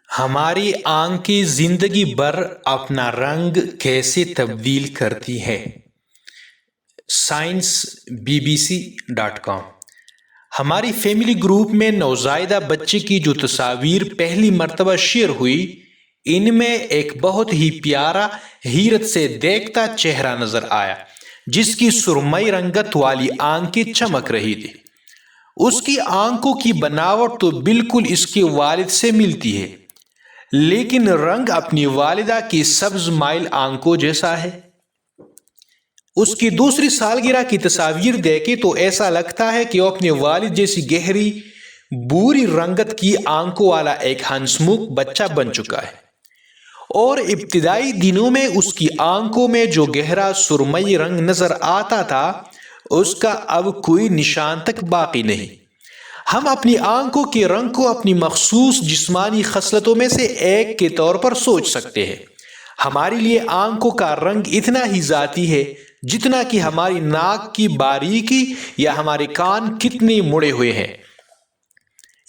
ہماری آنکھیں زندگی بھر اپنا رنگ کیسے تبدیل کرتی ہیں؟ Science BBC.com۔ ہماری فیملی گروپ میں نوزائیدہ بچے کی جو تصاویر پہلی مرتبہ شیئر ہوئی، ان میں ایک بہت ہی پیارا حیرت سے دیکھتا چہرہ نظر آیا جس کی سرمئی رنگت والی آنکھیں چمک رہی تھی۔ اس کی آنکھوں کی بناوٹ تو بالکل اس کے والد سے ملتی ہے، لیکن رنگ اپنی والدہ کی سبز مائل آنکھوں جیسا ہے۔ اس کی دوسری سالگرہ کی تصاویر دیکھیں تو ایسا لگتا ہے کہ وہ اپنے والد جیسی گہری بھوری رنگت کی آنکھوں والا ایک ہنسمکھ بچہ بن چکا ہے، اور ابتدائی دنوں میں اس کی آنکھوں میں جو گہرا سرمئی رنگ نظر آتا تھا، اس کا اب کوئی نشان تک باقی نہیں۔ ہم اپنی آنکھوں کے رنگ کو اپنی مخصوص جسمانی خصلتوں میں سے ایک کے طور پر سوچ سکتے ہیں۔ ہمارے لیے آنکھوں کا رنگ اتنا ہی ذاتی ہے جتنا کہ ہماری ناک کی باریکی یا ہمارے کان کتنے مڑے ہوئے ہیں۔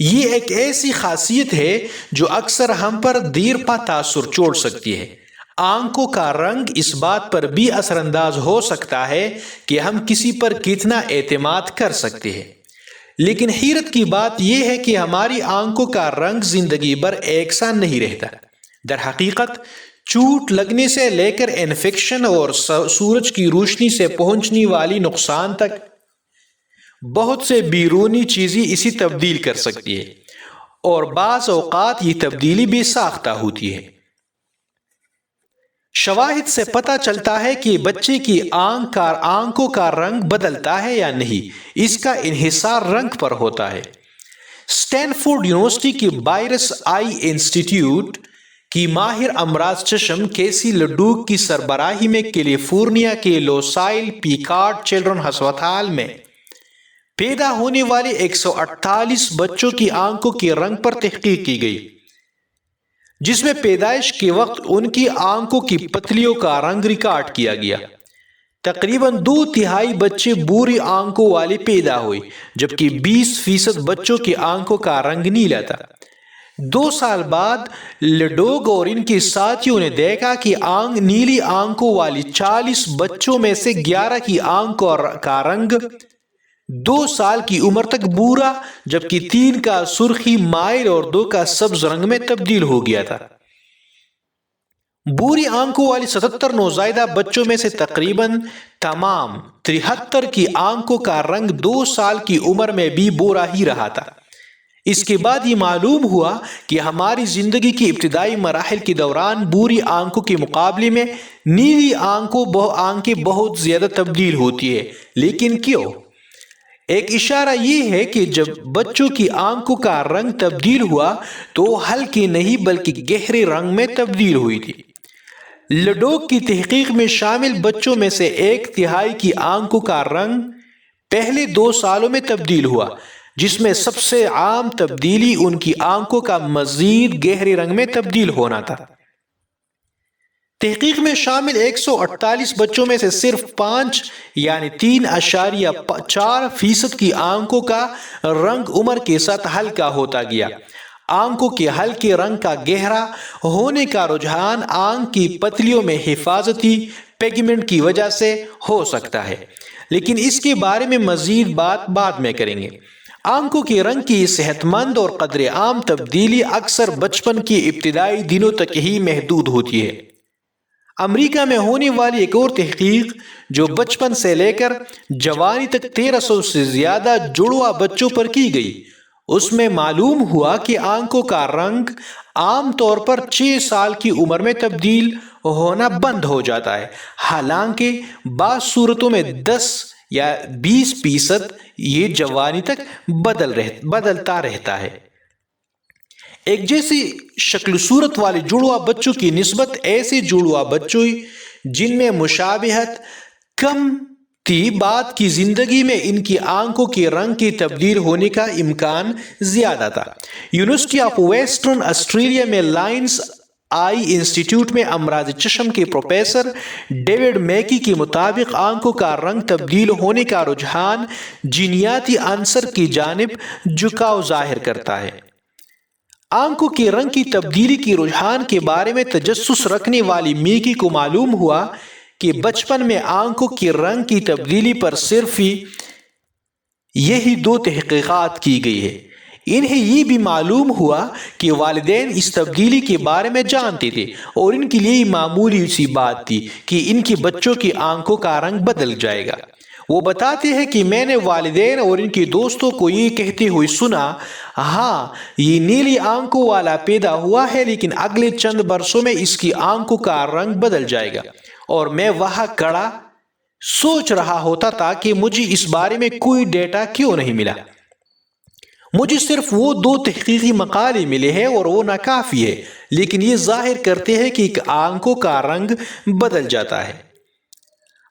یہ ایک ایسی خاصیت ہے جو اکثر ہم پر دیر پا تاثر چھوڑ سکتی ہے۔ آنکھوں کا رنگ اس بات پر بھی اثر انداز ہو سکتا ہے کہ ہم کسی پر کتنا اعتماد کر سکتے ہیں، لیکن حیرت کی بات یہ ہے کہ ہماری آنکھوں کا رنگ زندگی بھر یکساں نہیں رہتا۔ در حقیقت چوٹ لگنے سے لے کر انفیکشن اور سورج کی روشنی سے پہنچنے والی نقصان تک بہت سے بیرونی چیزیں اسی تبدیل کر سکتی ہے، اور بعض اوقات یہ تبدیلی بے ساختہ ہوتی ہے۔ شواہد سے پتہ چلتا ہے کہ بچے کی آنکھوں کا رنگ بدلتا ہے یا نہیں، اس کا انحصار رنگ پر ہوتا ہے۔ اسٹینفورڈ یونیورسٹی کی بائرس آئی انسٹیٹیوٹ کی ماہر امراض چشم کیسی لڈوک کی سربراہی میں کیلیفورنیا کے لوسائل پیکارڈ چلڈرن ہسپتال میں پیدا ہونے والے 148 بچوں کی آنکھوں کے رنگ پر تحقیق کی گئی، جس میں پیدائش کے وقت ان کی آنکھوں کی پتلیوں کا رنگ ریکارڈ کیا گیا۔ تقریباً 2/3 بچے بھوری آنکھوں والے پیدا ہوئے، جبکہ 20% بچوں کی آنکھوں کا رنگ نیلا تھا۔ 2 سال بعد لیڈوگ اور ان کے ساتھیوں نے دیکھا کہ نیلی آنکھوں والی 40 بچوں میں سے 11 کی آنکھوں کا رنگ 2 سال کی عمر تک بھورا، جبکہ 3 کا سرخی مائل اور 2 کا سبز رنگ میں تبدیل ہو گیا تھا۔ بھوری آنکھوں والی 77 نوزائیدہ بچوں میں سے تقریباً تمام 73 کی آنکھوں کا رنگ 2 سال کی عمر میں بھی بھورا ہی رہا تھا۔ اس کے بعد یہ معلوم ہوا کہ ہماری زندگی کی ابتدائی مراحل کے دوران بھوری آنکھوں کے مقابلے میں نیلی آنکھیں بہت زیادہ تبدیل ہوتی ہیں، لیکن کیوں؟ ایک اشارہ یہ ہے کہ جب بچوں کی آنکھوں کا رنگ تبدیل ہوا تو ہلکے نہیں بلکہ گہرے رنگ میں تبدیل ہوئی تھی۔ لیڈوک کی تحقیق میں شامل بچوں میں سے 1/3 کی آنکھوں کا رنگ پہلے 2 سالوں میں تبدیل ہوا، جس میں سب سے عام تبدیلی ان کی آنکھوں کا مزید گہرے رنگ میں تبدیل ہونا تھا۔ تحقیق میں شامل 148 بچوں میں سے صرف 5 یعنی 3.4% کی آنکھوں کا رنگ عمر کے ساتھ ہلکا ہوتا گیا۔ آنکھوں کے ہلکے رنگ کا گہرا ہونے کا رجحان آنکھ کی پتلیوں میں حفاظتی پیگمنٹ کی وجہ سے ہو سکتا ہے، لیکن اس کے بارے میں مزید بات بعد میں کریں گے۔ آنکھوں کے رنگ کی صحت مند اور قدر عام تبدیلی اکثر بچپن کے ابتدائی دنوں تک ہی محدود ہوتی ہے۔ امریکہ میں ہونے والی ایک اور تحقیق جو بچپن سے لے کر جوانی تک 1300 سے زیادہ جڑواں بچوں پر کی گئی، اس میں معلوم ہوا کہ آنکھوں کا رنگ عام طور پر 6 سال کی عمر میں تبدیل ہونا بند ہو جاتا ہے، حالانکہ بعض صورتوں میں 10 یا 20% یہ جوانی تک بدلتا رہتا ہے۔ ایک جیسی شکل صورت والے جڑواں بچوں کی نسبت ایسے جڑواں بچوں جن میں مشابہت کم تھی، بعد کی زندگی میں ان کی آنکھوں کے رنگ کے تبدیل ہونے کا امکان زیادہ تھا۔ یونیورسٹی آف ویسٹرن آسٹریلیا میں لائنس آئی انسٹیٹیوٹ میں امراض چشم کے پروفیسر ڈیوڈ میکی کے مطابق آنکھوں کا رنگ تبدیل ہونے کا رجحان جینیاتی عنصر کی جانب جھکاؤ ظاہر کرتا ہے۔ آنکھوں کے رنگ کی تبدیلی کے رجحان کے بارے میں تجسس رکھنے والی میکی کو معلوم ہوا کہ بچپن میں آنکھوں کے رنگ کی تبدیلی پر صرف یہی 2 تحقیقات کی گئی ہے۔ انہیں یہ بھی معلوم ہوا کہ والدین اس تبدیلی کے بارے میں جانتے تھے اور ان کے لیے معمولی سی بات تھی کہ ان کے بچوں کی آنکھوں کا رنگ بدل جائے گا۔ وہ بتاتے ہیں کہ میں نے والدین اور ان کے دوستوں کو یہ کہتے ہوئے سنا، ہاں یہ نیلی آنکھوں والا پیدا ہوا ہے لیکن اگلے چند برسوں میں اس کی آنکھوں کا رنگ بدل جائے گا، اور میں وہاں کھڑا سوچ رہا ہوتا تھا کہ مجھے اس بارے میں کوئی ڈیٹا کیوں نہیں ملا۔ مجھے صرف وہ 2 تحقیقی مقالے ملے ہیں اور وہ ناکافی ہے، لیکن یہ ظاہر کرتے ہیں کہ آنکھوں کا رنگ بدل جاتا ہے۔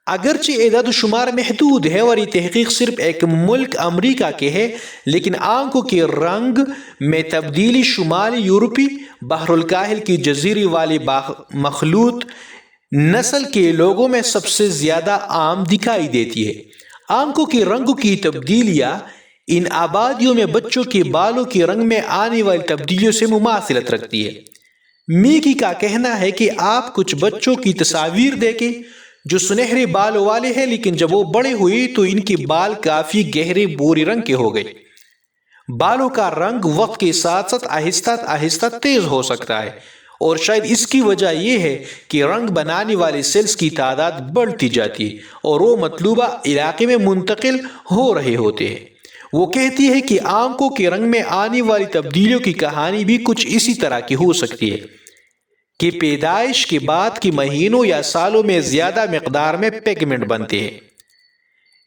اگرچہ اعداد و شمار محدود ہے اور یہ تحقیق صرف ایک ملک امریکہ کے ہے، لیکن آنکھوں کے رنگ میں تبدیلی شمالی یورپی بحر الکاہل کی جزیرے والی مخلوط نسل کے لوگوں میں سب سے زیادہ عام دکھائی دیتی ہے۔ آنکھوں کے رنگ کی تبدیلیاں ان آبادیوں میں بچوں کے بالوں کے رنگ میں آنے والی تبدیلیوں سے مماثلت رکھتی ہے۔ میکی کا کہنا ہے کہ آپ کچھ بچوں کی تصاویر دیکھیں جو سنہرے بالوں والے ہیں، لیکن جب وہ بڑے ہوئے تو ان کے بال کافی گہرے بھورے رنگ کے ہو گئے۔ بالوں کا رنگ وقت کے ساتھ ساتھ آہستہ آہستہ تیز ہو سکتا ہے، اور شاید اس کی وجہ یہ ہے کہ رنگ بنانے والے سیلز کی تعداد بڑھتی جاتی ہے اور وہ مطلوبہ علاقے میں منتقل ہو رہے ہوتے ہیں۔ وہ کہتی ہے کہ آنکھوں کے رنگ میں آنے والی تبدیلیوں کی کہانی بھی کچھ اسی طرح کی ہو سکتی ہے کہ پیدائش کے بعد کے مہینوں یا سالوں میں زیادہ مقدار میں پیگمنٹ بنتے ہیں۔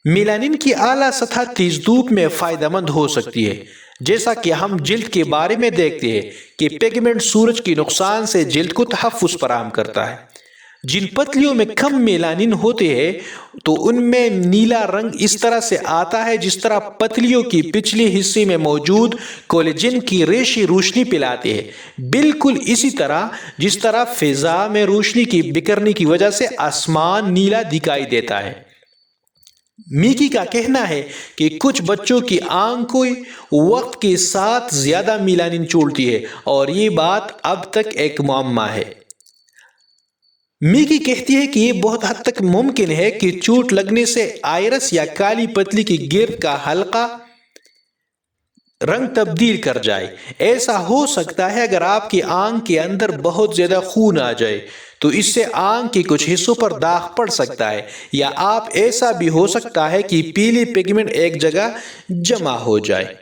میلانین کی اعلیٰ سطح تیز دھوپ میں فائدہ مند ہو سکتی ہے، جیسا کہ ہم جلد کے بارے میں دیکھتے ہیں کہ پیگمنٹ سورج کے نقصان سے جلد کو تحفظ فراہم کرتا ہے۔ جن پتلیوں میں کم میلانین ہوتے ہیں تو ان میں نیلا رنگ اس طرح سے آتا ہے جس طرح پتلیوں کی پچھلے حصے میں موجود کولیجن کی ریشے روشنی پلاتے ہیں، بالکل اسی طرح جس طرح فضا میں روشنی کی بکھرنے کی وجہ سے آسمان نیلا دکھائی دیتا ہے۔ میکی کا کہنا ہے کہ کچھ بچوں کی آنکھیں وقت کے ساتھ زیادہ میلانین چھوڑتی ہے اور یہ بات اب تک ایک معمہ ہے۔ میکی کہتی ہے کہ یہ بہت حد تک ممکن ہے کہ چوٹ لگنے سے آئرس یا کالی پتلی کی گرد کا حلقہ رنگ تبدیل کر جائے۔ ایسا ہو سکتا ہے اگر آپ کی آنکھ کے اندر بہت زیادہ خون آ جائے تو اس سے آنکھ کے کچھ حصوں پر داغ پڑ سکتا ہے، یا ایسا بھی ہو سکتا ہے کہ پیلی پگمنٹ ایک جگہ جمع ہو جائے۔